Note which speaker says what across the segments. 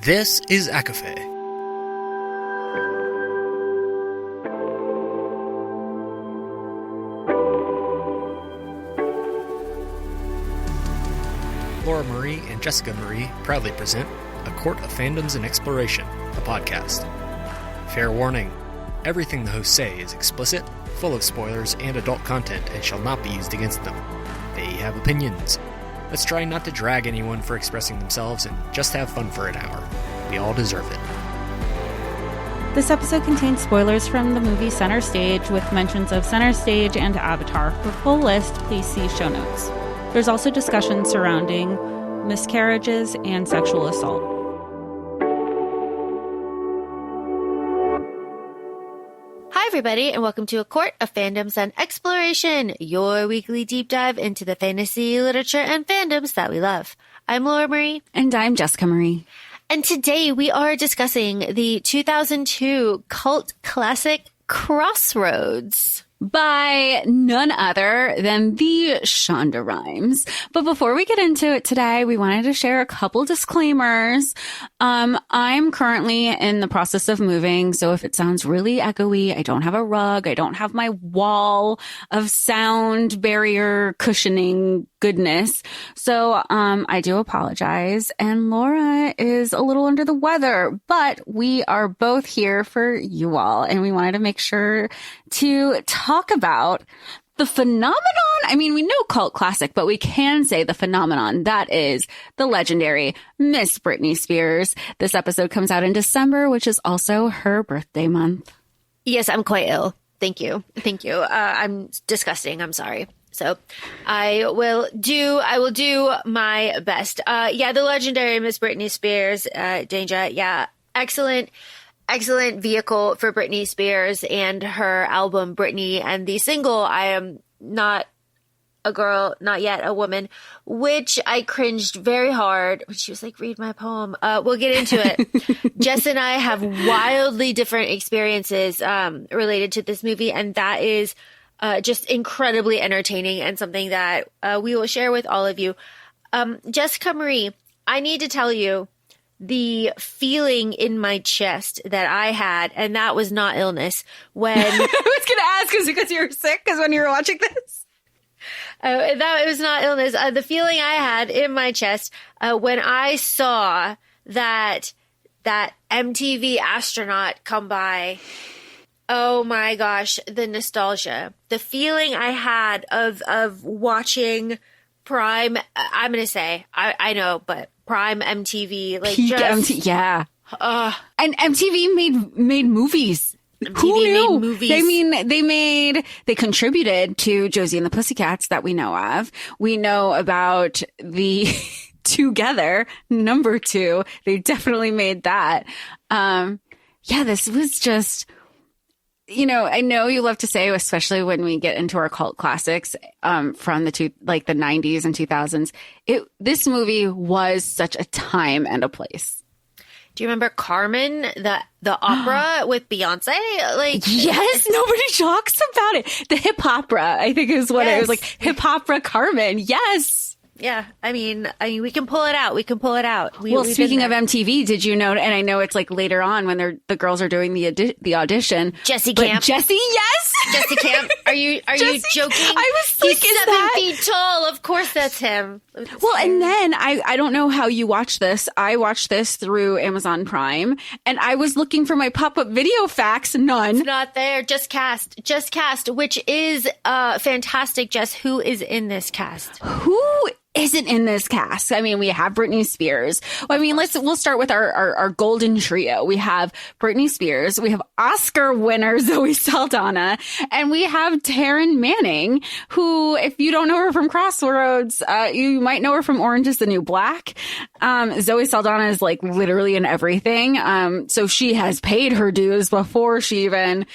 Speaker 1: This is ACOFAE. Laura Marie and Jessica Marie proudly present A Court of Fandoms and Exploration, a podcast. Fair warning, everything the hosts say is explicit, full of spoilers and adult content and shall not be used against them. They have opinions. Let's try not to drag anyone for expressing themselves and just have fun for an hour. We all deserve it.
Speaker 2: This episode contains spoilers from the movie Center Stage with mentions of Center Stage and Avatar. For full list, please see show notes. There's also discussion surrounding miscarriages and sexual assault.
Speaker 3: Hi, everybody, and welcome to A Court of Fandoms and Exploration, your weekly deep dive into the fantasy, literature, and fandoms that we love. I'm Laura Marie.
Speaker 2: And I'm Jessica Marie.
Speaker 3: And today we are discussing the 2002 cult classic Crossroads.
Speaker 2: By none other than the Shonda Rhimes. But before we get into it today, we wanted to share a couple disclaimers. I'm currently in the process of moving, so if it sounds really echoey, I don't have a rug, I don't have my wall of sound barrier cushioning goodness. So I do apologize. And Laura is a little under the weather, but we are both here for you all, and we wanted to make sure to talk about the phenomenon. I mean, we know cult classic, but we can say the phenomenon that is the legendary Miss Britney Spears. This episode comes out in December, which is also her birthday month.
Speaker 3: Yes, I'm quite ill. Thank you. Thank you. I'm disgusting. I'm sorry. So I will do my best. The legendary Miss Britney Spears, Danger. Yeah. Excellent vehicle for Britney Spears and her album Britney, and the single I Am Not a Girl, Not Yet a Woman, which I cringed very hard when she was like, read my poem. We'll get into it. Jess and I have wildly different experiences related to this movie, and that is just incredibly entertaining and something that we will share with all of you. Jessica Marie, I need to tell you the feeling in my chest that I had, and that was not illness, when... I was
Speaker 2: going to ask, is it because you were sick? Because when you were watching this?
Speaker 3: That it was not illness. The feeling I had in my chest when I saw that MTV astronaut come by. Oh my gosh, the nostalgia. The feeling I had of watching Prime, I'm going to say, I know, but Prime MTV, like
Speaker 2: peak
Speaker 3: just
Speaker 2: MTV, yeah. And MTV made movies.
Speaker 3: MTV
Speaker 2: Who knew?
Speaker 3: made movies.
Speaker 2: They contributed to Josie and the Pussycats that we know of. We know about the Together, number 2. They definitely made that. This was just, I know you love to say, especially when we get into our cult classics, from the 90s and 2000s, this movie was such a time and a place.
Speaker 3: Do you remember Carmen, the opera with Beyonce?
Speaker 2: Yes, nobody talks about it. The hip opera, I think is what it was, like hip opera Carmen. Yes.
Speaker 3: Yeah, I mean, we can pull it out.
Speaker 2: Speaking of MTV, did you know? And I know it's like later on when the girls are doing the audition.
Speaker 3: Jesse Camp.
Speaker 2: Jesse, yes.
Speaker 3: Jesse Camp. Are you joking?
Speaker 2: I was like,
Speaker 3: he's 7 feet tall. Of course, that's him.
Speaker 2: Well, and then I don't know how you watch this. I watched this through Amazon Prime, and I was looking for my pop-up video facts. None.
Speaker 3: It's not there. Just cast, which is fantastic. Jess, who is in this cast?
Speaker 2: Who isn't in this cast? I mean, we have Britney Spears. I mean, we'll start with our golden trio. We have Britney Spears, we have Oscar winner Zoe Saldana, and we have Taryn Manning, who, if you don't know her from Crossroads, you might know her from Orange is the New Black. Zoe Saldana is like literally in everything. So she has paid her dues before she even,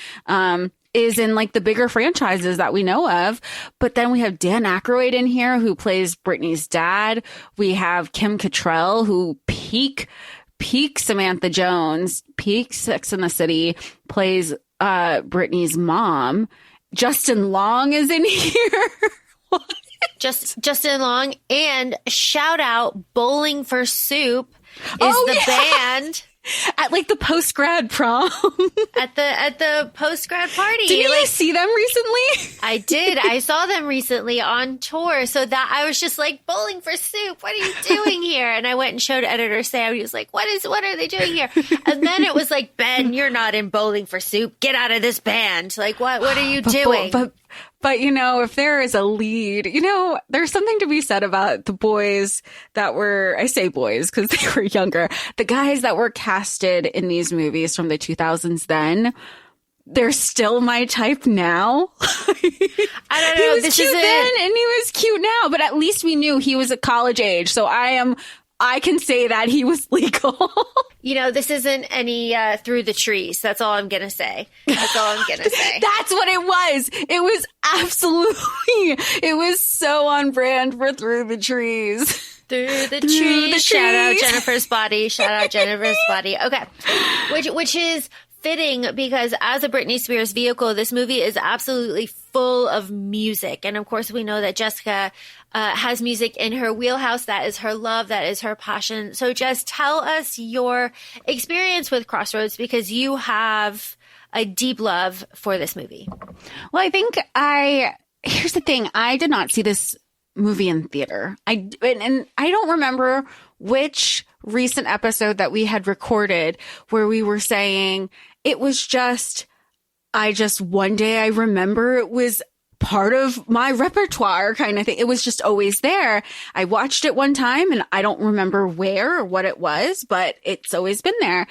Speaker 2: is in like the bigger franchises that we know of. But then we have Dan Aykroyd in here, who plays Britney's dad. We have Kim Cattrall, who peak Samantha Jones, peak Sex and the City, plays Britney's mom. Justin Long is in here.
Speaker 3: Justin Long, and shout out Bowling for Soup, band.
Speaker 2: At like the post-grad prom.
Speaker 3: at the post-grad party.
Speaker 2: Did you see them recently?
Speaker 3: I did. I saw them recently on tour. So that I was just like, Bowling for Soup, what are you doing here? And I went and showed editor Sam. He was like, what are they doing here? And then it was like, Ben, you're not in Bowling for Soup. Get out of this band. Like, what are you doing?
Speaker 2: But, you know, if there is a lead, you know, there's something to be said about the boys that were, I say boys because they were younger, the guys that were casted in these movies from the 2000s then, they're still my type now.
Speaker 3: I don't know.
Speaker 2: He was cute then and he was cute now, but at least we knew he was at college age. So I can say that he was legal.
Speaker 3: You know, this isn't any Through the Trees. That's all I'm going to say. That's all I'm going to say.
Speaker 2: That's what it was. It was it was so on brand for Through the Trees.
Speaker 3: Through the trees. Shout out Jennifer's Body. Okay. Which is fitting because as a Britney Spears vehicle, this movie is absolutely full of music. And of course, we know that Jessica has music in her wheelhouse. That is her love. That is her passion. So just tell us your experience with Crossroads because you have a deep love for this movie.
Speaker 2: Well, I think here's the thing. I did not see this movie in theater. And I don't remember which recent episode that we had recorded where we were saying it was one day I remember it was part of my repertoire kind of thing. It was just always there. I watched it one time and I don't remember where or what it was, but it's always been there.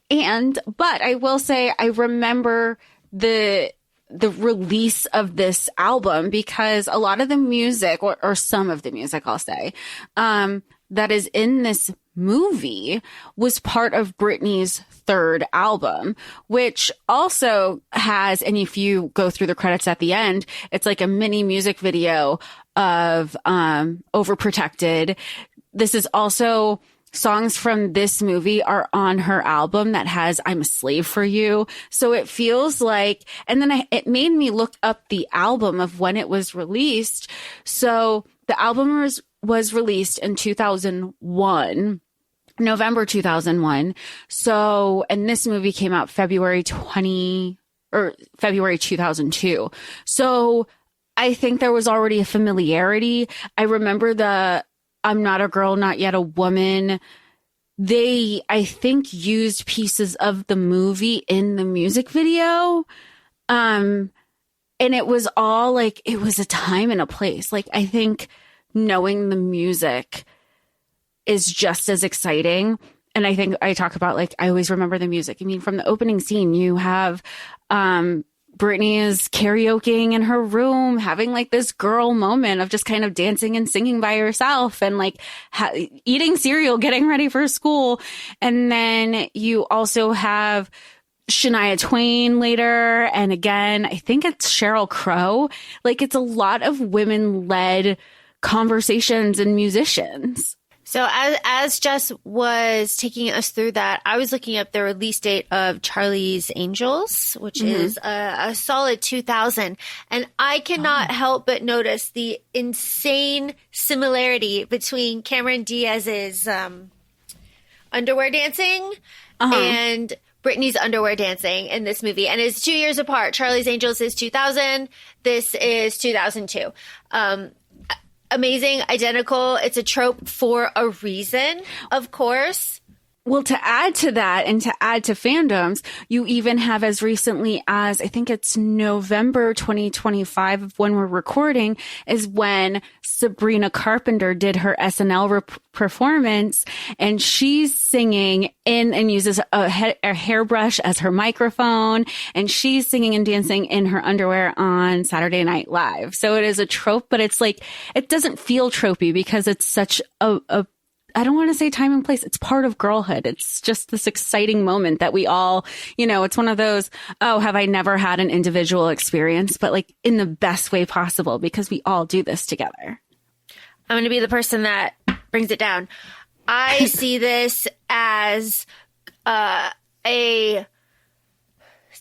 Speaker 2: But I will say I remember the release of this album because a lot of the music or some of the music, I'll say, that is in this movie was part of Britney's third album, which also has, and if you go through the credits at the end, it's like a mini music video of Overprotected. This is also songs from this movie are on her album that has I'm a Slave for You. So it feels like, and then it made me look up the album of when it was released. So the album was released in 2001, November 2001. So, and this movie came out February 2002. So I think there was already a familiarity. I remember the I'm Not a Girl, Not Yet a Woman. They, I think, used pieces of the movie in the music video. And it was all like, it was a time and a place. Like, I think knowing the music is just as exciting. And I think I talk about, like, I always remember the music. I mean, from the opening scene, you have Britney is karaokeing in her room, having like this girl moment of just kind of dancing and singing by herself and like eating cereal, getting ready for school. And then you also have Shania Twain later. And again, I think it's Sheryl Crow. Like, it's a lot of women-led conversations and musicians.
Speaker 3: So as Jess was taking us through that, I was looking up the release date of Charlie's Angels, which is a solid 2000. And I cannot help but notice the insane similarity between Cameron Diaz's underwear dancing and Britney's underwear dancing in this movie. And it's 2 years apart. Charlie's Angels is 2000. This is 2002. Amazing, identical. It's a trope for a reason, of course.
Speaker 2: Well, to add to that and to add to fandoms, you even have as recently as, I think it's November 2025 of when we're recording, is when Sabrina Carpenter did her SNL performance, and she's singing and uses a hairbrush as her microphone, and she's singing and dancing in her underwear on Saturday Night Live. So it is a trope, but it's like, it doesn't feel tropey because it's such a I don't want to say time and place. It's part of girlhood. It's just this exciting moment that we all, you know, it's one of those, oh, have I never had an individual experience, but like in the best way possible because we all do this together.
Speaker 3: I'm going to be the person that brings it down. I see this as a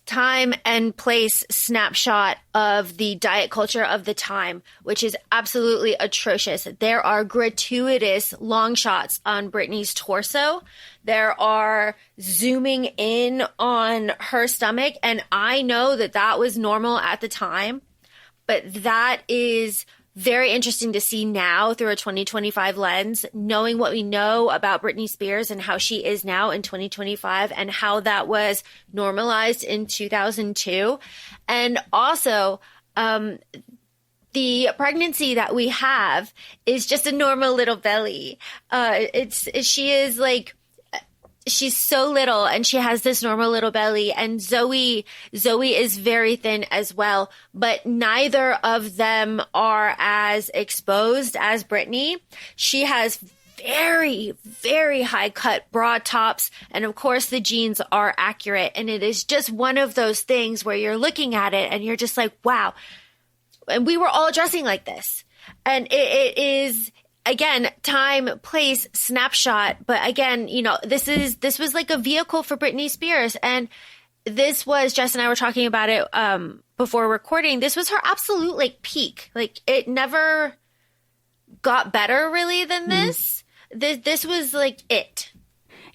Speaker 3: time and place snapshot of the diet culture of the time, which is absolutely atrocious. There are gratuitous long shots on Britney's torso. There are zooming in on her stomach. And I know that that was normal at the time, but that is very interesting to see now through a 2025 lens, knowing what we know about Britney Spears and how she is now in 2025 and how that was normalized in 2002. And also, the pregnancy that we have is just a normal little belly. She's so little and she has this normal little belly, and Zoe is very thin as well, but neither of them are as exposed as Britney. She has very, very high cut broad tops. And of course the jeans are accurate. And it is just one of those things where you're looking at it and you're just like, wow. And we were all dressing like this. And it is, again, time, place, snapshot. But again, you know, this was like a vehicle for Britney Spears. And this was, Jess and I were talking about it before recording. This was her absolute like peak. Like it never got better really than this. This was like it.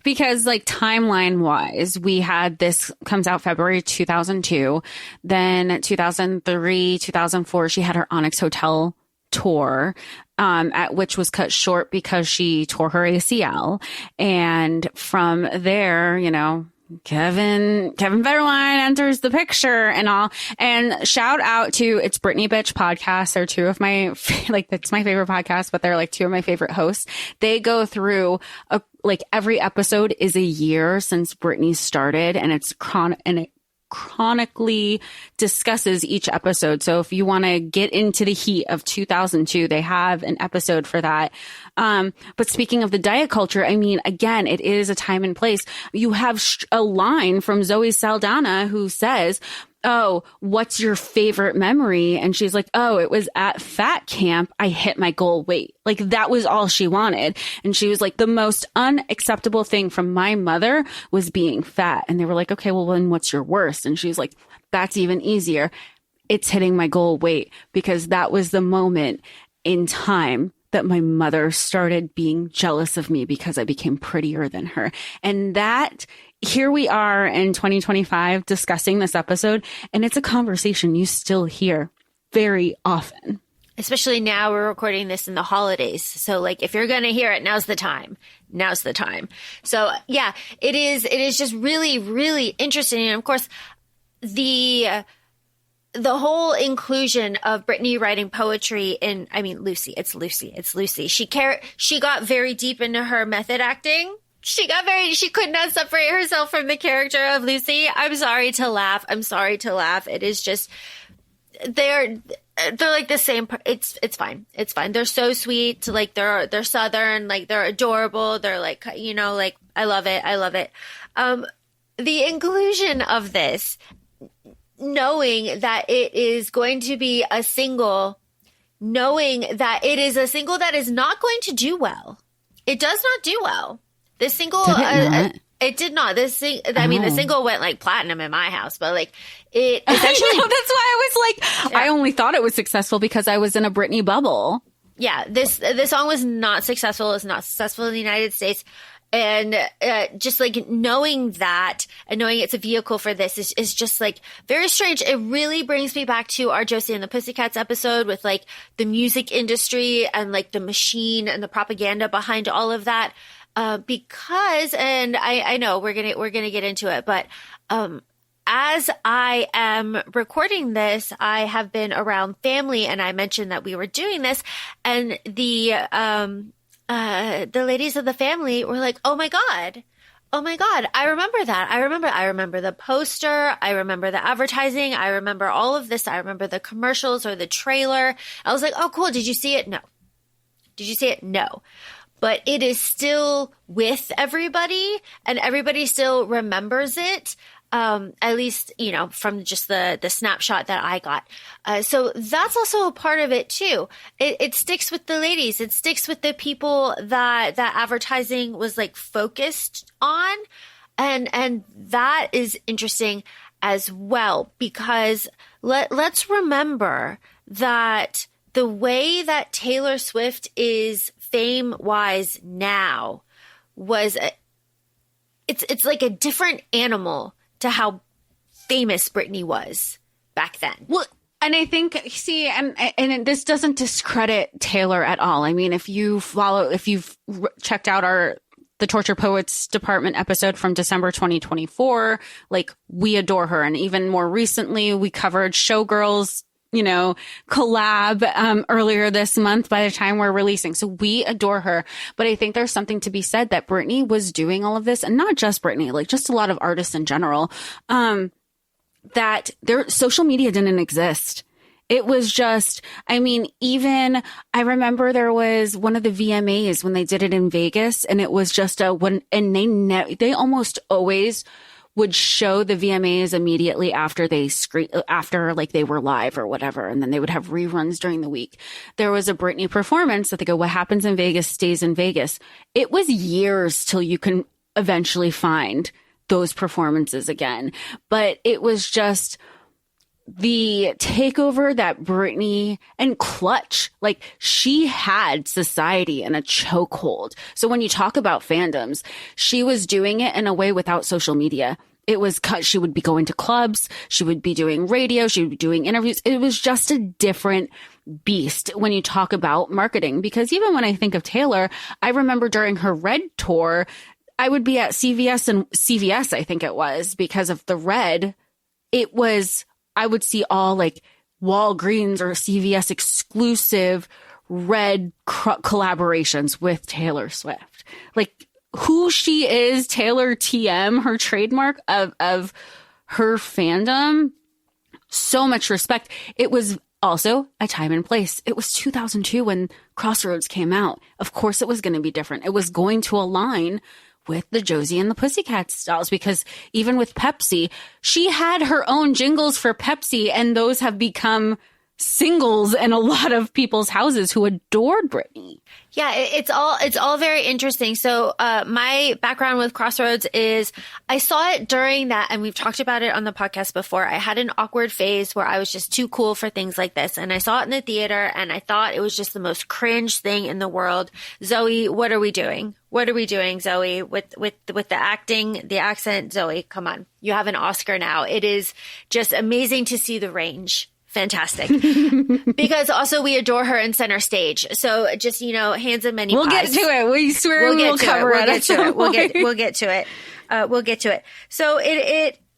Speaker 2: Because like timeline wise, we had this comes out February 2002. Then 2003, 2004, she had her Onyx Hotel tour, at which was cut short because she tore her ACL. And from there, you know, Kevin Federline enters the picture and all. And shout out to It's Britney Bitch podcast. They're two of my, like, that's my favorite podcast, but they're like two of my favorite hosts. They go through like every episode is a year since Britney started, and it chronically discusses each episode. So if you want to get into the heat of 2002, they have an episode for that. But speaking of the diet culture, I mean, again, it is a time and place. You have a line from Zoe Saldana who says, "Oh, what's your favorite memory?" And she's like, "Oh, it was at fat camp. I hit my goal weight." Like that was all she wanted. And she was like, the most unacceptable thing from my mother was being fat. And they were like, "Okay, well then what's your worst?" And she's like, "That's even easier. It's hitting my goal weight," because that was the moment in time that my mother started being jealous of me because I became prettier than her. And that, here we are in 2025 discussing this episode, and it's a conversation you still hear very often.
Speaker 3: Especially now, we're recording this in the holidays. So like, if you're going to hear it, now's the time. Now's the time. So yeah, it is just really, really interesting. And of course, the whole inclusion of Britney writing poetry in, I mean, Lucy. She got very deep into her method acting. She could not separate herself from the character of Lucy. I'm sorry to laugh. It is just, they're like the same. It's fine. It's fine. They're so sweet. Like they're Southern, like they're adorable. They're like, you know, like I love it. The inclusion of this, knowing that it is going to be a single, knowing that it is a single that is not going to do well. It does not do well. This single, it did not. I mean, the single went like platinum in my house, but like it essentially.
Speaker 2: I know, that's why I was like, yeah. I only thought it was successful because I was in a Britney bubble.
Speaker 3: Yeah, this song was not successful. It's not successful in the United States. And just like knowing that and knowing it's a vehicle for this is just like very strange. It really brings me back to our Josie and the Pussycats episode with like the music industry and like the machine and the propaganda behind all of that. Because, and I know we're gonna get into it, but as I am recording this, I have been around family, and I mentioned that we were doing this, and the ladies of the family were like, oh my God, I remember that. I remember the poster. I remember the advertising. I remember all of this. I remember the commercials or the trailer. I was like, oh, cool. Did you see it? No. Did you see it? No. But it is still with everybody, and everybody still remembers it. At least, you know, from just the snapshot that I got. So that's also a part of it too. It sticks with the ladies. It sticks with the people that advertising was like focused on. And that is interesting. as well, because let's remember that the way that Taylor Swift is fame-wise now was it's like a different animal to how famous Britney was back then.
Speaker 2: Well, and I think, see, and this doesn't discredit Taylor at all. I mean, if you've checked out the Torture Poets Department episode from December 2024, like, we adore her. And even more recently, we covered Showgirls, collab earlier this month by the time we're releasing. So we adore her. But I think there's something to be said that Britney was doing all of this, and not just Britney, like just a lot of artists in general, that their social media didn't exist. It was just, I mean, even I remember there was one of the VMAs when they did it in Vegas, and it was just they almost always would show the VMAs immediately after like they were live or whatever. And then they would have reruns during the week. There was a Britney performance that they go, what happens in Vegas stays in Vegas. It was years till you can eventually find those performances again. But it was just the takeover that Britney and Clutch, like, she had society in a chokehold. So when you talk about fandoms, she was doing it in a way without social media. It was she would be going to clubs, she would be doing radio, she would be doing interviews. It was just a different beast when you talk about marketing. Because even when I think of Taylor, I remember during her Red tour, I would be at CVS, I think it was, because of the Red. It was, I would see all like Walgreens or CVS exclusive Red collaborations with Taylor Swift. Like, who she is, Taylor TM, her trademark of her fandom, so much respect. It was also a time and place. It was 2002 when Crossroads came out. Of course it was going to be different. It was going to align with the Josie and the Pussycats styles, because even with Pepsi, she had her own jingles for Pepsi, and those have become singles in a lot of people's houses who adored Britney.
Speaker 3: Yeah, it's all very interesting. So my background with Crossroads is I saw it during that, and we've talked about it on the podcast before. I had an awkward phase where I was just too cool for things like this, and I saw it in the theater, and I thought it was just the most cringe thing in the world. Zoe, what are we doing? What are we doing, Zoe, with the acting, the accent? Zoe, come on. You have an Oscar now. It is just amazing to see the range. Fantastic. Because also we adore her in Center Stage. So just, hands of many pies.
Speaker 2: We'll get to it. We swear we'll cover it.
Speaker 3: We'll get to it. We'll get to it.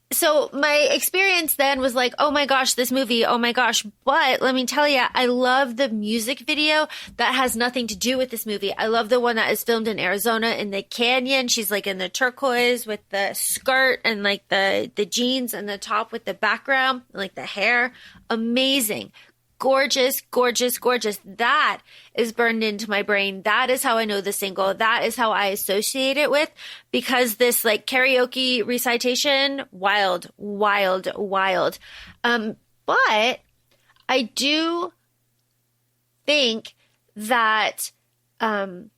Speaker 3: So my experience then was like, oh my gosh, this movie, oh my gosh. But let me tell you, I love the music video that has nothing to do with this movie. I love the one that is filmed in Arizona in the canyon. She's like in the turquoise with the skirt and like the jeans and the top with the background, like the hair. Amazing. Gorgeous, gorgeous, gorgeous. That is burned into my brain. That is how I know the single. That is how I associate it with, because this like karaoke recitation, wild, wild, wild. But I do think that the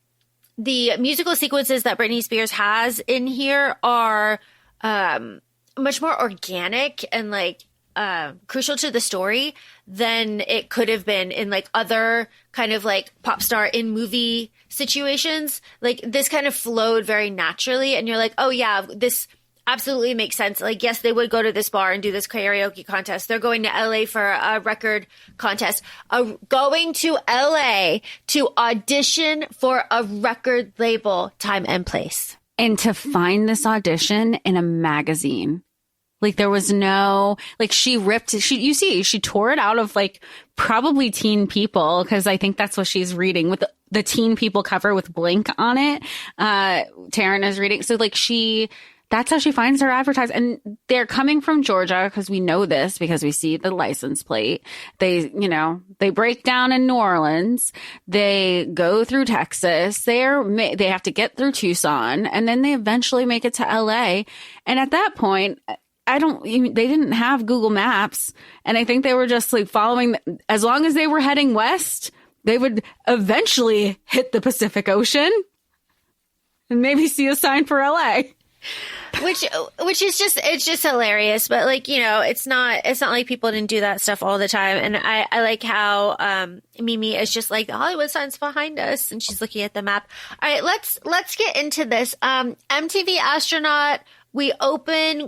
Speaker 3: musical sequences that Britney Spears has in here are much more organic and like crucial to the story than it could have been in like other kind of like pop star in movie situations. Like this kind of flowed very naturally, and you're like, oh yeah, this absolutely makes sense. Like, yes, they would go to this bar and do this karaoke contest. They're going to LA for a record contest, going to LA to audition for a record label, time and place.
Speaker 2: And to find this audition in a magazine. Like there was no, like she tore it out of like probably Teen People, because I think that's what she's reading with the Teen People cover with Blink on it. Taryn is reading. So like that's how she finds her advertising. And they're coming from Georgia, because we know this because we see the license plate. They break down in New Orleans. They go through Texas. They have to get through Tucson, and then they eventually make it to LA. And at that point, they didn't have Google Maps. And I think they were just like following, as long as they were heading west, they would eventually hit the Pacific Ocean and maybe see a sign for LA.
Speaker 3: Which is just hilarious. But like, you know, it's not like people didn't do that stuff all the time. And I like how Mimi is just like, the Hollywood sign's behind us, and she's looking at the map. All right, let's get into this. MTV Astronaut. We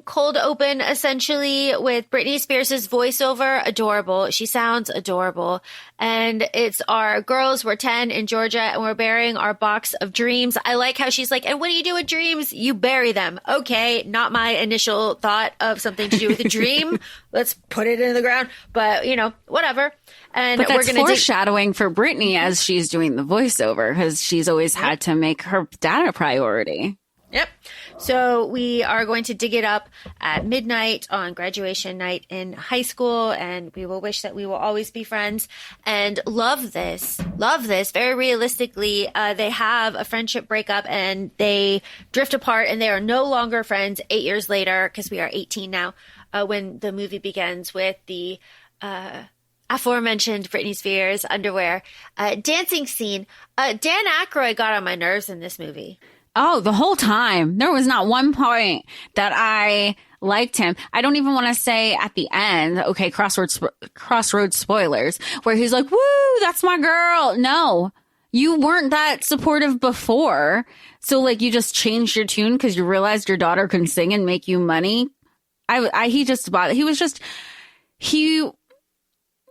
Speaker 3: cold open essentially with Britney Spears' voiceover. Adorable. She sounds adorable. And it's our girls. We're 10 in Georgia, and we're burying our box of dreams. I like how she's like, and what do you do with dreams? You bury them. Okay. Not my initial thought of something to do with a dream. Let's put it in the ground. But, you know, whatever. And
Speaker 2: but that's
Speaker 3: we're going to
Speaker 2: foreshadowing for Britney as she's doing the voiceover, because she's always had to make her dad a priority.
Speaker 3: Yep. So we are going to dig it up at midnight on graduation night in high school, and we will wish that we will always be friends and love this. Very realistically, they have a friendship breakup and they drift apart, and they are no longer friends 8 years later, because we are 18 now, when the movie begins with the aforementioned Britney Spears underwear dancing scene. Dan Aykroyd got on my nerves in this movie.
Speaker 2: Oh, the whole time. There was not one point that I liked him. I don't even want to say at the end, okay, Crossroads spoilers, where he's like, woo, that's my girl. No, you weren't that supportive before. So like you just changed your tune because you realized your daughter can sing and make you money.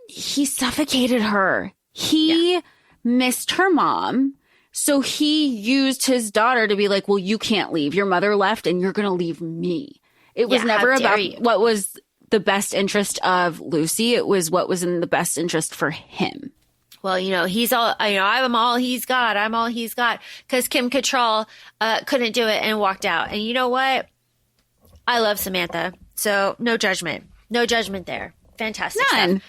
Speaker 2: He suffocated her. He missed her mom. So he used his daughter to be like, well, you can't leave. Your mother left and you're going to leave me. It was never about what was the best interest of Lucy. It was what was in the best interest for him.
Speaker 3: Well, you know, I'm all he's got. I'm all he's got. Because Kim Cattrall couldn't do it and walked out. And you know what? I love Samantha. So no judgment. No judgment there. Fantastic stuff.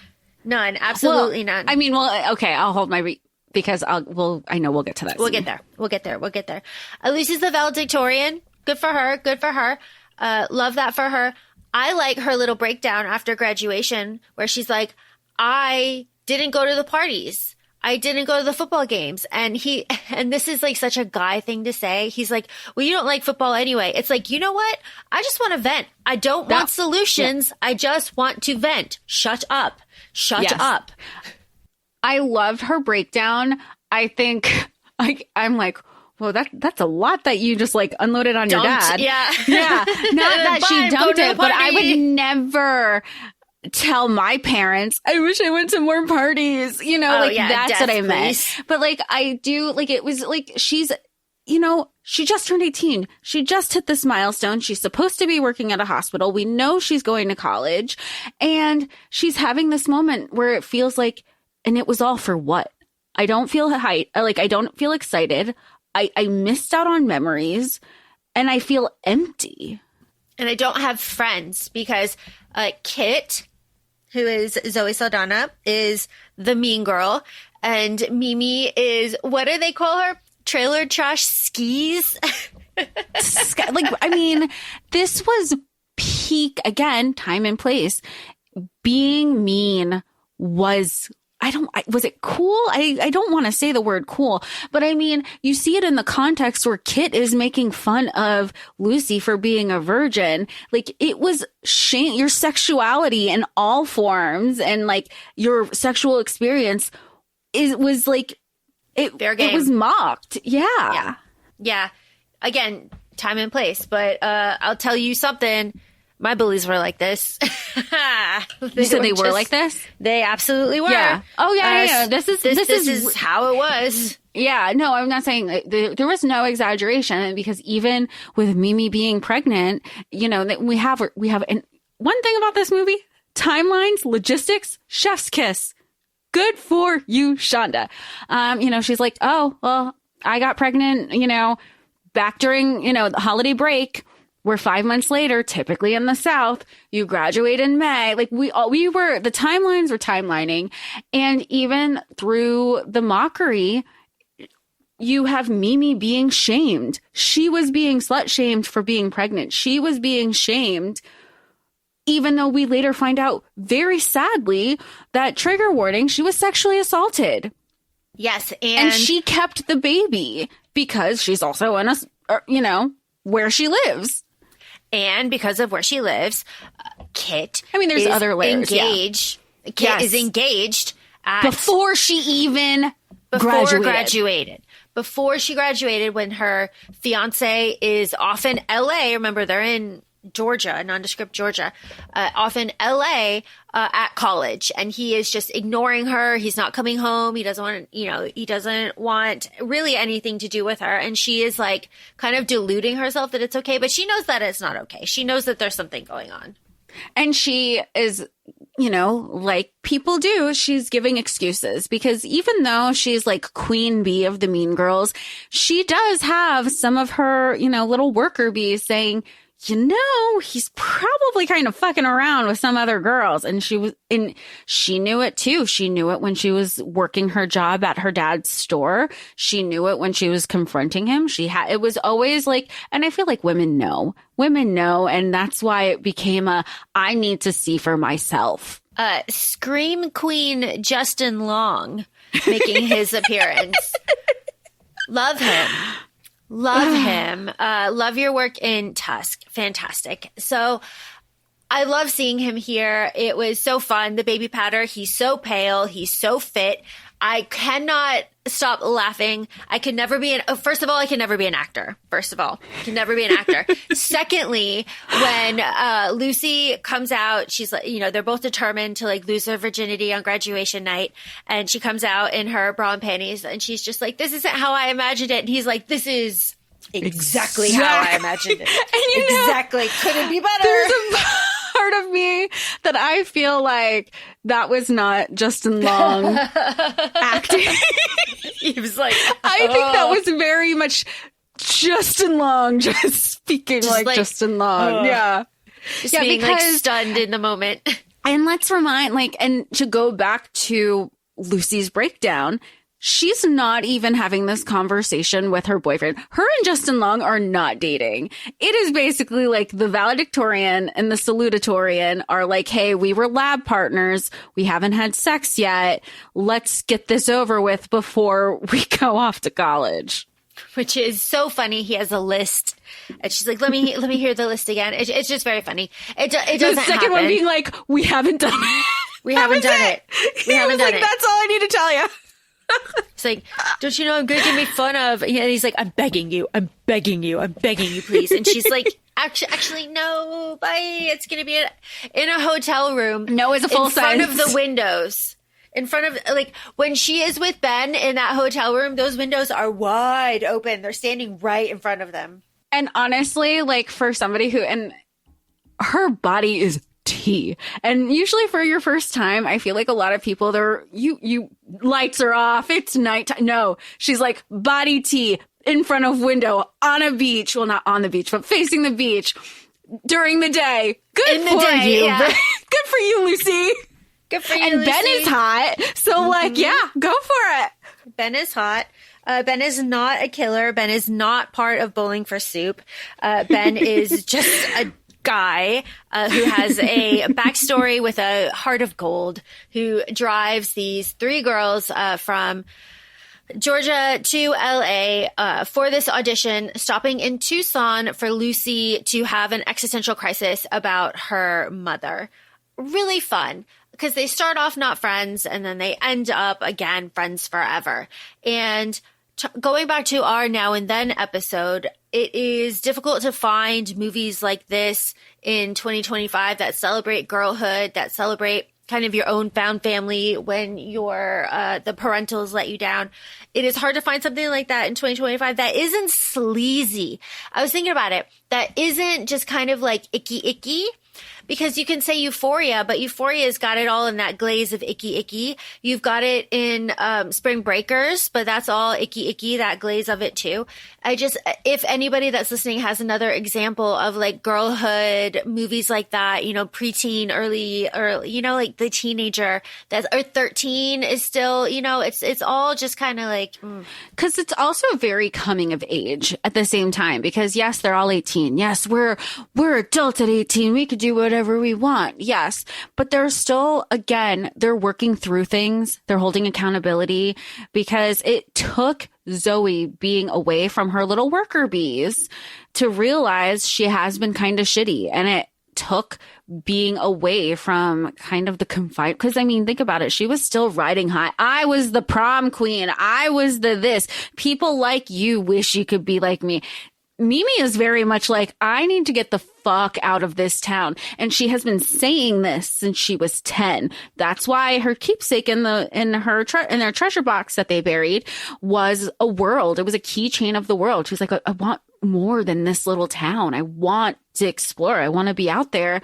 Speaker 3: None. Absolutely none.
Speaker 2: I mean, well, okay, I'll hold my because I know we'll get to that.
Speaker 3: We'll get there. Lucy's the valedictorian. Good for her. Love that for her. I like her little breakdown after graduation where she's like, I didn't go to the parties. I didn't go to the football games. And this is like such a guy thing to say. He's like, well, you don't like football anyway. It's like, you know what? I just want to vent. I don't want solutions. Yeah. I just want to vent. Shut up. Shut up.
Speaker 2: I loved her breakdown. I think I'm like, well, that's a lot that you just like unloaded on your dad.
Speaker 3: Yeah.
Speaker 2: Not that she dumped it, but I would never tell my parents, I wish I went to more parties. You know, that's what I meant. But like, I do, like, it was like, she's, you know, she just turned 18. She just hit this milestone. She's supposed to be working at a hospital. We know she's going to college, and she's having this moment where it feels like, and it was all for what? I don't feel I don't feel excited. I missed out on memories, and I feel empty.
Speaker 3: And I don't have friends because Kit, who is Zoe Saldana, is the mean girl. And Mimi is, what do they call her? Trailer trash skis?
Speaker 2: Like, I mean, this was peak, again, time and place. Being mean was it cool? I don't want to say the word cool, but I mean, you see it in the context where Kit is making fun of Lucy for being a virgin. Like, it was shame, your sexuality in all forms and like your sexual experience was like,
Speaker 3: fair game.
Speaker 2: It was mocked. Yeah.
Speaker 3: Again, time and place, but I'll tell you something. My bullies were like this.
Speaker 2: You said they were like this?
Speaker 3: They absolutely were.
Speaker 2: Yeah. Oh, yeah. This is
Speaker 3: how it was.
Speaker 2: Yeah. No, I'm not saying there was no exaggeration, because even with Mimi being pregnant, you know, we have, and one thing about this movie, timelines, logistics, chef's kiss. Good for you, Shonda. You know, she's like, oh, well, I got pregnant, you know, back during, you know, the holiday break. We're 5 months later, typically in the South, you graduate in May. Like the timelines were timelining. And even through the mockery, you have Mimi being shamed. She was being slut shamed for being pregnant. She was being shamed, even though we later find out very sadly that, trigger warning, she was sexually assaulted.
Speaker 3: Yes.
Speaker 2: And she kept the baby because she's also in a, you know, where she lives.
Speaker 3: And because of where she lives, Kit
Speaker 2: I mean, there's other layers.
Speaker 3: Engaged. Yeah. Kit is engaged
Speaker 2: before she even graduated. Before she graduated, when her fiance is off in LA. Remember, they're in Georgia, nondescript Georgia, off in LA at college, and he is just ignoring her. He's not coming home. He doesn't want really anything to do with her. And she is like kind of deluding herself that it's okay, but she knows that it's not okay. She knows that there's something going on. And she is, like people do, she's giving excuses, because even though she's like queen bee of the mean girls, she does have some of her, little worker bees saying, he's probably kind of fucking around with some other girls. And she knew it too. She knew it when she was working her job at her dad's store. She knew it when she was confronting him. It was always like, and I feel like women know. And that's why it became I need to see for myself.
Speaker 3: Scream Queen Justin Long making his appearance. Love him. Love your work in Tusk. Fantastic. So I love seeing him here. It was so fun. The baby powder. He's so pale. He's so fit. I cannot stop laughing. I could never be first of all, I can never be an actor. Secondly, when Lucy comes out, she's like, they're both determined to like lose their virginity on graduation night. And she comes out in her bra and panties, and she's just like, this isn't how I imagined it. And he's like, this is exactly how I imagined it. And exactly. Couldn't be better.
Speaker 2: There's a part of me that I feel like that was not Justin Long acting.
Speaker 3: He was like,
Speaker 2: I think that was very much Justin Long just speaking like Justin Long. Yeah.
Speaker 3: Just being because, like stunned in the moment.
Speaker 2: And let's remind, and to go back to Lucy's breakdown, she's not even having this conversation with her boyfriend. Her and Justin Long are not dating. It is basically like the valedictorian and the salutatorian are like, hey, we were lab partners. We haven't had sex yet. Let's get this over with before we go off to college.
Speaker 3: Which is so funny. He has a list, and she's like, "Let me hear the list again." It's just very funny. It doesn't happen.
Speaker 2: The second one being like, "We haven't done it.
Speaker 3: We haven't done it. We haven't done it."
Speaker 2: That's all I need to tell you.
Speaker 3: It's like, don't you know I'm going to get made fun of? And he's like, I'm begging you, please. And she's like, actually, no, bye. It's going to be in a hotel room.
Speaker 2: No is a full
Speaker 3: sentence. In front of the windows. In front of, like, when she is with Ben in that hotel room, those windows are wide open. They're standing right in front of them.
Speaker 2: And honestly, like, for somebody who, and her body is tea. And usually for your first time, I feel like a lot of people, you lights are off. It's nighttime. No, she's like body tea in front of window on a beach. Well, not on the beach, but facing the beach during the day. Good for you. Yeah. Good for you, Lucy.
Speaker 3: Good for you,
Speaker 2: and
Speaker 3: Lucy.
Speaker 2: Ben is hot. So like, yeah, go for it.
Speaker 3: Ben is hot. Ben is not a killer. Ben is not part of Bowling for Soup. Ben is just a guy who has a backstory with a heart of gold, who drives these three girls from Georgia to LA for this audition, stopping in Tucson for Lucy to have an existential crisis about her mother. Really fun, because they start off not friends and then they end up again friends forever. And going back to our Now and Then episode, it is difficult to find movies like this in 2025 that celebrate girlhood, that celebrate kind of your own found family when your the parentals let you down. It is hard to find something like that in 2025 that isn't sleazy. I was thinking about it. That isn't just kind of like icky. Because you can say Euphoria, but Euphoria's got it all in that glaze of icky. You've got it in Spring Breakers, but that's all icky, that glaze of it too. If anybody that's listening has another example of like girlhood movies like that, preteen, early, like the teenager or 13 is still, it's all just kind of like.
Speaker 2: Because it's also very coming of age at the same time, because yes, they're all 18. Yes, we're adults at 18. We could do whatever we want. Yes. But they're still, again, they're working through things. They're holding accountability because it took Zoe being away from her little worker bees to realize she has been kind of shitty. And it took being away from kind of the confine. Because I mean, think about it. She was still riding high. I was the prom queen. I was the this. People like you wish you could be like me. Mimi is very much like, I need to get the fuck out of this town. And she has been saying this since she was 10. That's why her keepsake in their treasure box that they buried was a world. It was a keychain of the world. She's like, I want more than this little town. I want to explore. I want to be out there.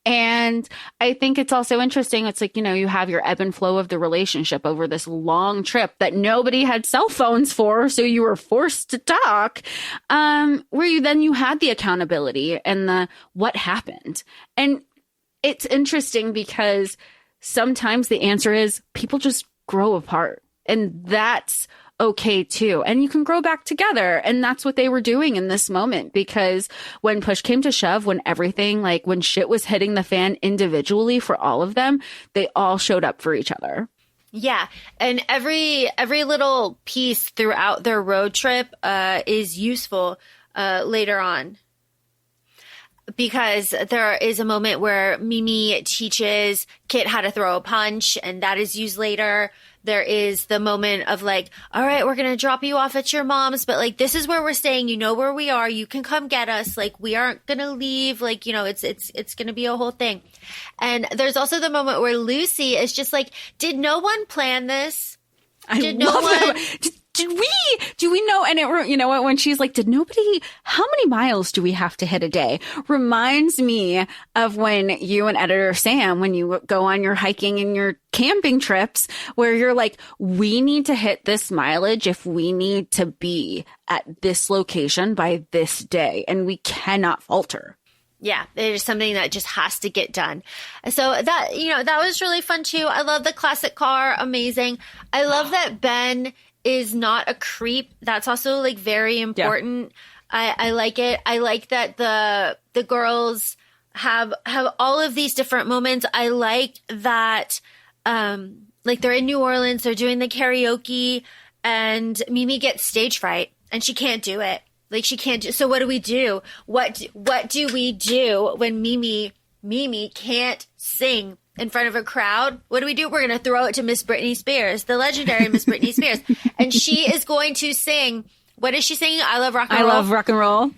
Speaker 2: And I think it's also interesting. It's like, you know, you have your ebb and flow of the relationship over this long trip that nobody had cell phones for. So you were forced to talk, where you had the accountability and the what happened. And it's interesting because sometimes the answer is people just grow apart, and that's okay too. And you can grow back together. And that's what they were doing in this moment, because when push came to shove, when everything, like when shit was hitting the fan individually for all of them, they all showed up for each other.
Speaker 3: Yeah. And every little piece throughout their road trip is useful later on. Because there is a moment where Mimi teaches Kit how to throw a punch, and that is used later. There is the moment of like, all right, we're going to drop you off at your mom's, but like, this is where we're staying. You know where we are. You can come get us. Like, we aren't going to leave. Like, you know, it's going to be a whole thing. And there's also the moment where Lucy is just like, did no one plan this? Did no one?
Speaker 2: Do we know? And it, you know what, when she's like, how many miles do we have to hit a day? Reminds me of when you and editor Sam, when you go on your hiking and your camping trips, where you're like, we need to hit this mileage if we need to be at this location by this day, and we cannot falter.
Speaker 3: Yeah, there's something that just has to get done. So that, you know, that was really fun too. I love the classic car. Amazing. I love that Ben is not a creep. That's also like very important. Yeah. I like it. I like that the girls have all of these different moments. I like that like they're in New Orleans, they're doing the karaoke, and Mimi gets stage fright and she can't do it. Like she can't do. So what do we do? What do we do when Mimi can't sing in front of a crowd? What do? We're going to throw it to Miss Britney Spears, the legendary Miss Britney Spears. And she is going to sing. What is she singing? I Love Rock and Roll.
Speaker 2: I Love Rock and Roll.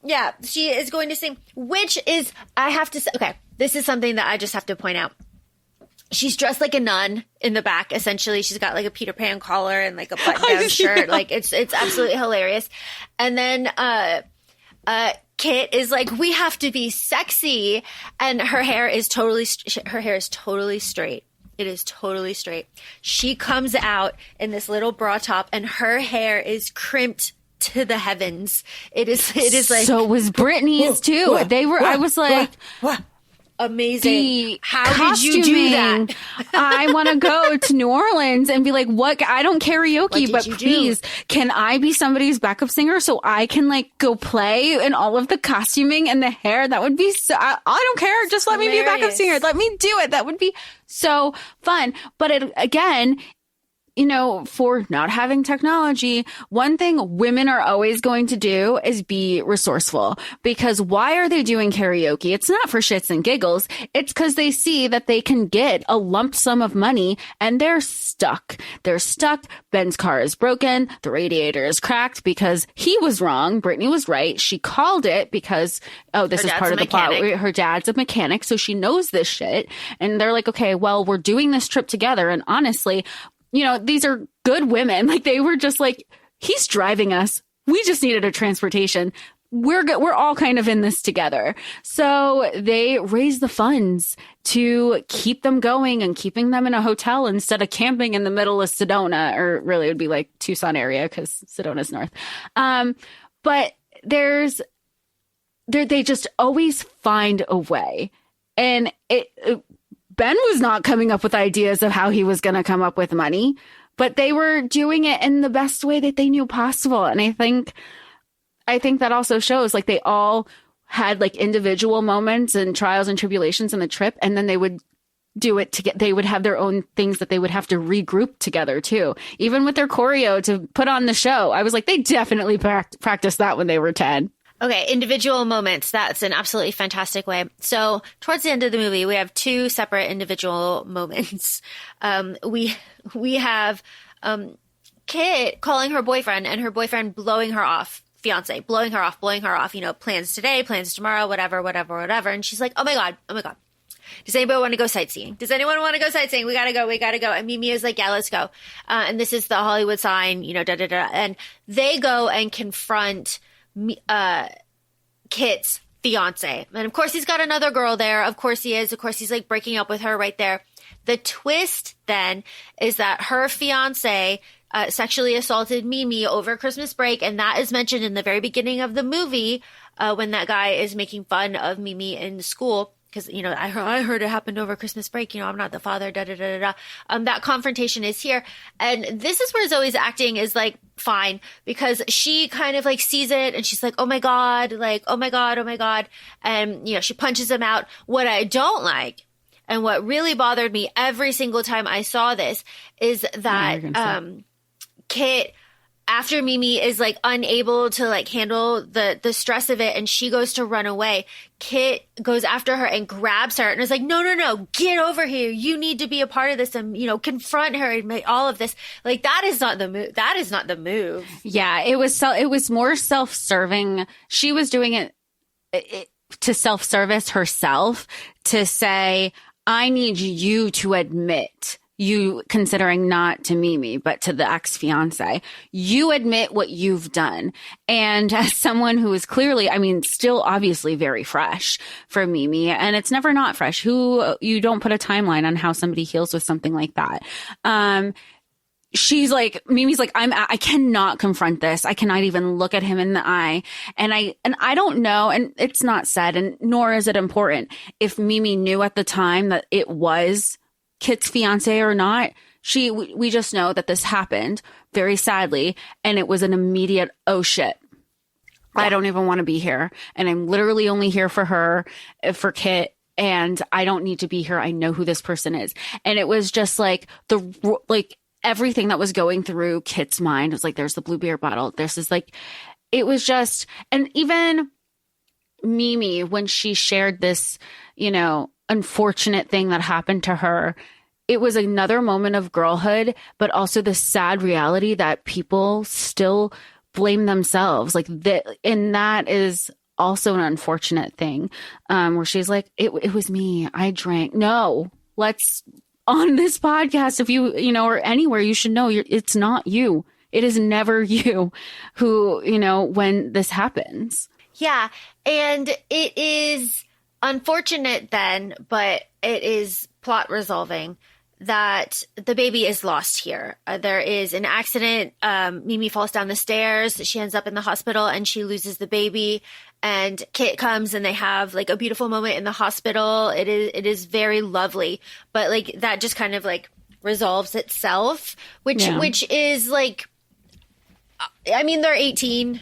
Speaker 3: Yeah, she is going to sing, which is, I have to say, okay, this is something that I just have to point out. She's dressed like a nun in the back, essentially. She's got like a Peter Pan collar and like a button-down shirt. Like it's absolutely hilarious. And then Kit is like, we have to be sexy, and her hair is totally straight. It is totally straight. She comes out in this little bra top, and her hair is crimped to the heavens. It is like,
Speaker 2: so was Britney's too. They were. I was like,
Speaker 3: what? Amazing. How did you do that?
Speaker 2: I want to go to New Orleans and be like, what? I don't karaoke, but please, can I be somebody's backup singer so I can like go play in all of the costuming and the hair? That would be so, I don't care. Just let me be a backup singer. Let me do it. That would be so fun. But again, you know, for not having technology, one thing women are always going to do is be resourceful. Because why are they doing karaoke? It's not for shits and giggles. It's because they see that they can get a lump sum of money and they're stuck. They're stuck. Ben's car is broken. The radiator is cracked because he was wrong. Britney was right. She called it because, this is part of the plot. Her dad's a mechanic, so she knows this shit. And they're like, okay, well, we're doing this trip together. And honestly, you know, these are good women. Like they were just like, he's driving us. We just needed a transportation. We're good. We're all kind of in this together. So they raised the funds to keep them going and keeping them in a hotel instead of camping in the middle of Sedona, or really it would be like Tucson area because Sedona's north. But they just always find a way. And Ben was not coming up with ideas of how he was going to come up with money, but they were doing it in the best way that they knew possible. And I think that also shows like they all had like individual moments and trials and tribulations in the trip, and then they would do it they would have their own things that they would have to regroup together too. Even with their choreo to put on the show, I was like, they definitely practiced that when they were 10.
Speaker 3: Okay, individual moments. That's an absolutely fantastic way. So towards the end of the movie, we have two separate individual moments. We have Kit calling her boyfriend and her boyfriend blowing her off. Fiance blowing her off, plans today, plans tomorrow, whatever. And she's like, oh my God. Does anybody want to go sightseeing? Does anyone want to go sightseeing? We gotta go. And Mimi is like, yeah, let's go. And this is the Hollywood sign, And they go and confront Kit's fiance. And of course he's got another girl there. Of course he is. Of course he's like breaking up with her right there. The twist then is that her fiance sexually assaulted Mimi over Christmas break. And that is mentioned in the very beginning of the movie when that guy is making fun of Mimi in school. Because, I heard it happened over Christmas break. I'm not the father, that confrontation is here. And this is where Zoe's acting is like fine, because she kind of like sees it and she's like, oh my God. And, she punches him out. What I don't like, and what really bothered me every single time I saw this, is that Kit, after Mimi is like unable to like handle the stress of it and she goes to run away, Kit goes after her and grabs her and is like, no, get over here. You need to be a part of this and, confront her and make all of this. Like, that is not the move. That is not the move.
Speaker 2: Yeah, it was more self-serving. She was doing it to self-service herself, to say, I need you to admit, you considering not to Mimi, but to the ex-fiance, you admit what you've done. And as someone who is clearly, still obviously very fresh for Mimi, and it's never not fresh. You don't put a timeline on how somebody heals with something like that. She's like, Mimi's like, I cannot confront this. I cannot even look at him in the eye. And I don't know, and it's not said, and nor is it important, if Mimi knew at the time that it was Kit's fiance or not. We just know that this happened very sadly, and it was an immediate, oh shit, yeah. I don't even want to be here, and I'm literally only here for her, for Kit, and I don't need to be here. I know who this person is. And it was just like everything that was going through Kit's mind was like, there's the blue beer bottle, this is like, it was just, and even Mimi, when she shared this, unfortunate thing that happened to her, it was another moment of girlhood, but also the sad reality that people still blame themselves. Like that, and that is also an unfortunate thing, where she's like, it was me. I drank. No, let's, on this podcast, if you or anywhere, you should know it's not you. It is never you who, when this happens.
Speaker 3: Yeah. And it is unfortunate then, but it is plot resolving that the baby is lost here. There is an accident. Mimi falls down the stairs. She ends up in the hospital and she loses the baby. And Kit comes and they have like a beautiful moment in the hospital. It is very lovely, but like that just kind of like resolves itself, which is like, they're 18,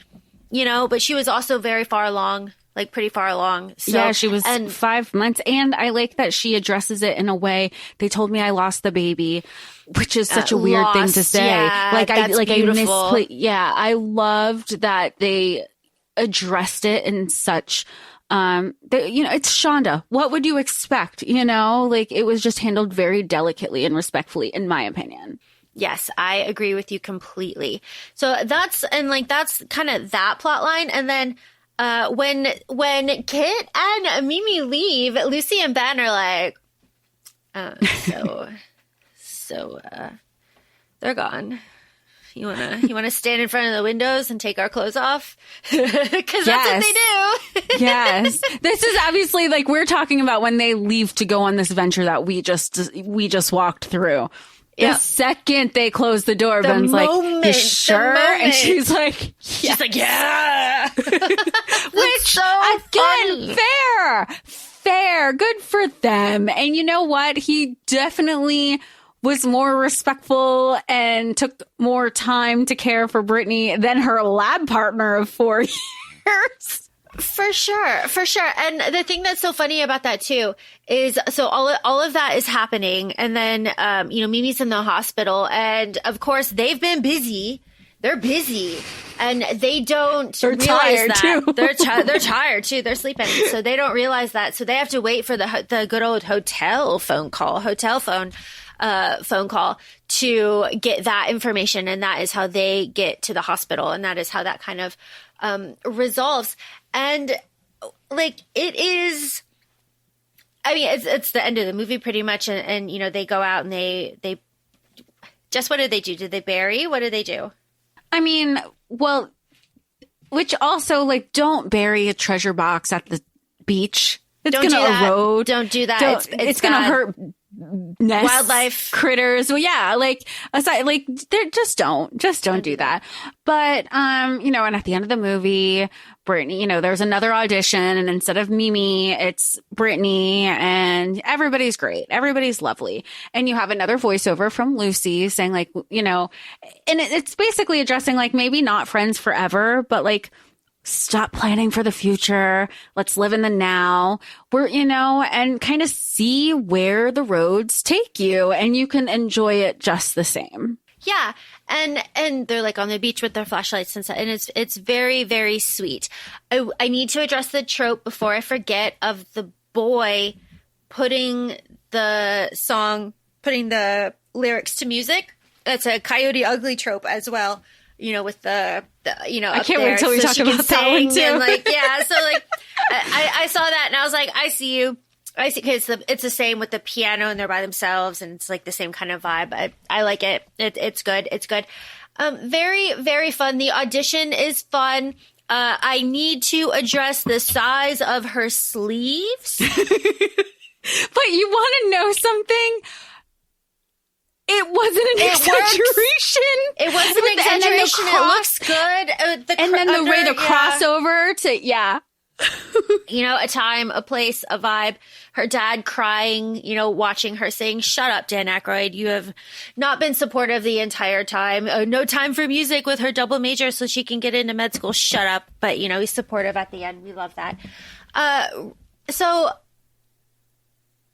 Speaker 3: but she was also very far along. Like pretty far along. So,
Speaker 2: yeah, she was 5 months. And I like that she addresses it in a way. They told me I lost the baby, which is such a weird thing to say.
Speaker 3: Yeah,
Speaker 2: I loved that they addressed it in such, it's Shonda. What would you expect? It was just handled very delicately and respectfully, in my opinion.
Speaker 3: Yes, I agree with you completely. So that's kind of that plot line. And then, when Kit and Mimi leave, Lucy and Ben are like, so they're gone. You wanna stand in front of the windows and take our clothes off? Because that's what they do.
Speaker 2: Yes, this is obviously like we're talking about when they leave to go on this venture that we just walked through. The second they close the door, Ben's like, you sure? And she's like, yeah. Which,
Speaker 3: so
Speaker 2: again,
Speaker 3: funny.
Speaker 2: Fair. Good for them. And you know what? He definitely was more respectful and took more time to care for Britney than her lab partner of 4 years.
Speaker 3: For sure. And the thing that's so funny about that too is, so all of that is happening. And then, Mimi's in the hospital, and of course they've been busy. They're busy, and they don't realize
Speaker 2: tired
Speaker 3: that.
Speaker 2: Too.
Speaker 3: They're tired too. They're sleeping. So they don't realize that. So they have to wait for the good old hotel phone call to get that information. And that is how they get to the hospital. And that is how that kind of, resolves. And like, it is, I mean, it's the end of the movie pretty much. And they go out and they just, what did they do? Did they bury? What did they do?
Speaker 2: I mean, well, which also, like, don't bury a treasure box at the beach. It's going to erode.
Speaker 3: Don't do that.
Speaker 2: It's going to hurt nests,
Speaker 3: wildlife,
Speaker 2: critters. Well, yeah, like, aside, like, just don't do that. But, and at the end of the movie, Britney, there's another audition, and instead of Mimi, it's Britney, and everybody's great. Everybody's lovely. And you have another voiceover from Lucy saying, like, and it's basically addressing, like, maybe not friends forever, but like, stop planning for the future. Let's live in the now. And kind of see where the roads take you, and you can enjoy it just the same.
Speaker 3: Yeah. And they're like on the beach with their flashlights and stuff. And it's very, very sweet. I need to address the trope before I forget, of the boy putting the lyrics to music. That's a Coyote Ugly trope as well. With the
Speaker 2: I can't wait until we talk about that one too.
Speaker 3: And like, yeah. So like, I saw that and I was like, I see you. I see, because it's the same with the piano, and they're by themselves, and it's like the same kind of vibe. I like it. It's good. It's good. Very, very fun. The audition is fun. I need to address the size of her sleeves.
Speaker 2: But you want to know something? It wasn't an exaggeration.
Speaker 3: It wasn't an exaggeration. It looks good.
Speaker 2: And then the way the crossover to, yeah.
Speaker 3: A time, a place, a vibe. Her dad crying, watching her saying, "Shut up, Dan Aykroyd. You have not been supportive the entire time. No time for music," with her double major so she can get into med school. Shut up. But, he's supportive at the end. We love that. So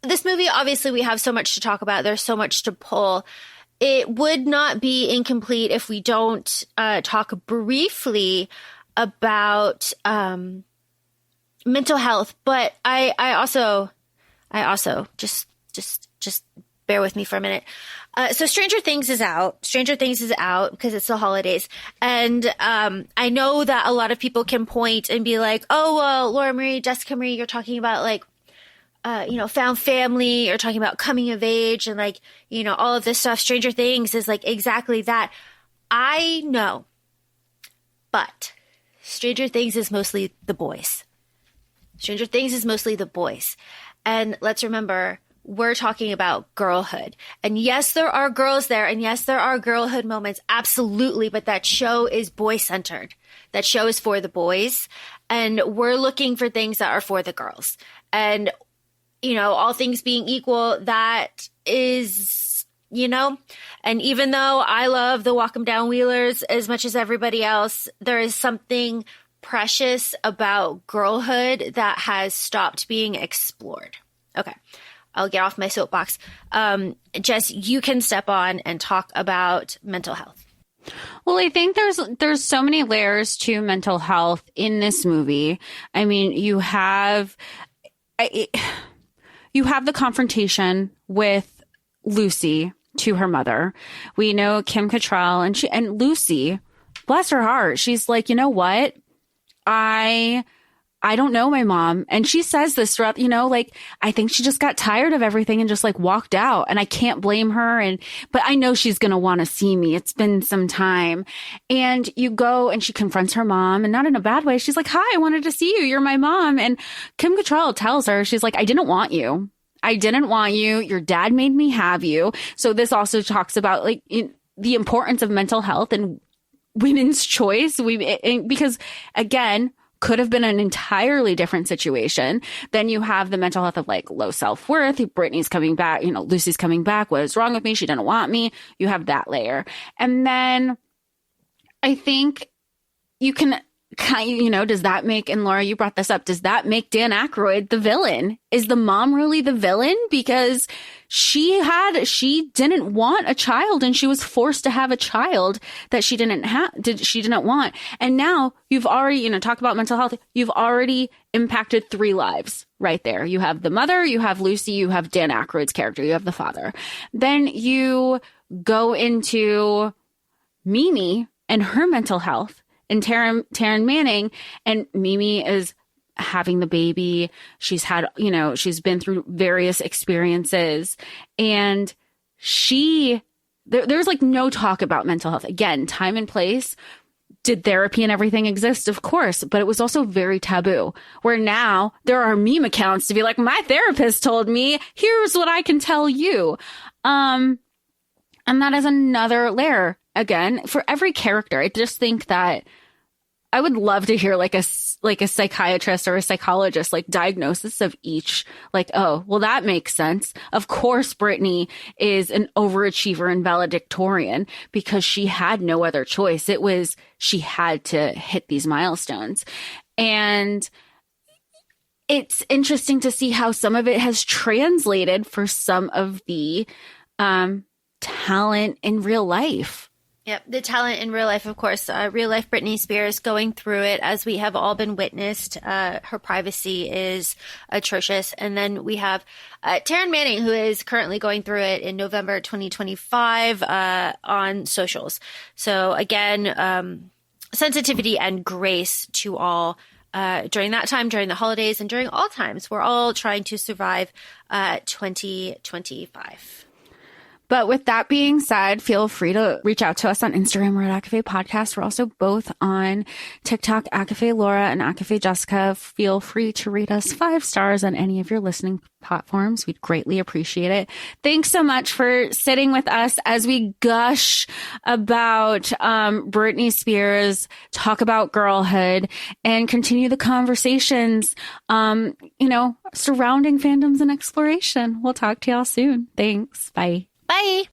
Speaker 3: this movie, obviously, we have so much to talk about. There's so much to pull. It would not be incomplete if we don't talk briefly about mental health. But I also just bear with me for a minute. So Stranger Things is out because it's the holidays. And I know that a lot of people can point and be like, oh, well, Laura Marie, Jessica Marie, you're talking about like, found family, or talking about coming of age, and like, all of this stuff. Stranger Things is like exactly that. I know, but Stranger Things is mostly the boys. And let's remember, we're talking about girlhood. And yes, there are girls there. And yes, there are girlhood moments. Absolutely. But that show is boy-centered. That show is for the boys. And we're looking for things that are for the girls. And, all things being equal, that is, and even though I love the Walk 'em Down Wheelers as much as everybody else, there is something precious about girlhood that has stopped being explored. Okay. I'll get off my soapbox. Jess, you can step on and talk about mental health.
Speaker 2: Well, I think there's so many layers to mental health in this movie. I mean, you have the confrontation with Lucy to her mother. We know Kim Cattrall and Lucy, bless her heart, she's like, you know what? I don't know my mom. And she says this throughout, like, I think she just got tired of everything and just like walked out, and I can't blame her. But I know she's going to want to see me. It's been some time. And you go and she confronts her mom, and not in a bad way. She's like, "Hi, I wanted to see you. You're my mom." And Kim Cattrall tells her, she's like, "I didn't want you. Your dad made me have you." So this also talks about like the importance of mental health and women's choice. Because again, could have been an entirely different situation. Then you have the mental health of like low self-worth. Brittany's coming back, Lucy's coming back. What is wrong with me? She didn't want me. You have that layer. And then I think you can does that make, and Laura, you brought this up, does that make Dan Aykroyd the villain? Is the mom really the villain? Because she didn't want a child, and she was forced to have a child that she didn't want. And now you've already, talk about mental health. You've already impacted 3 lives right there. You have the mother, you have Lucy, you have Dan Aykroyd's character, you have the father. Then you go into Mimi and her mental health, and Taryn Manning, and Mimi is having the baby. She's had, she's been through various experiences, and there's like no talk about mental health. Again, time and place. Did therapy and everything exist? Of course, but it was also very taboo, where now there are meme accounts to be like, my therapist told me, here's what I can tell you. And that is another layer. Again, for every character, I just think that I would love to hear like a psychiatrist or a psychologist like diagnosis of each, like, oh, well, that makes sense. Of course, Britney is an overachiever and valedictorian because she had no other choice. She had to hit these milestones. And it's interesting to see how some of it has translated for some of the talent in real life.
Speaker 3: Yep, the talent in real life, of course. Real life Britney Spears going through it, as we have all been witnessed. Her privacy is atrocious. And then we have Taryn Manning, who is currently going through it in November 2025 on socials. So again, sensitivity and grace to all during that time, during the holidays, and during all times. We're all trying to survive 2025.
Speaker 2: But with that being said, feel free to reach out to us on Instagram. We're at ACOFAE Podcast. We're also both on TikTok, ACOFAE Laura and ACOFAE Jessica. Feel free to rate us 5 stars on any of your listening platforms. We'd greatly appreciate it. Thanks so much for sitting with us as we gush about Britney Spears, talk about girlhood, and continue the conversations, surrounding fandoms and exploration. We'll talk to y'all soon. Thanks. Bye.
Speaker 3: Bye.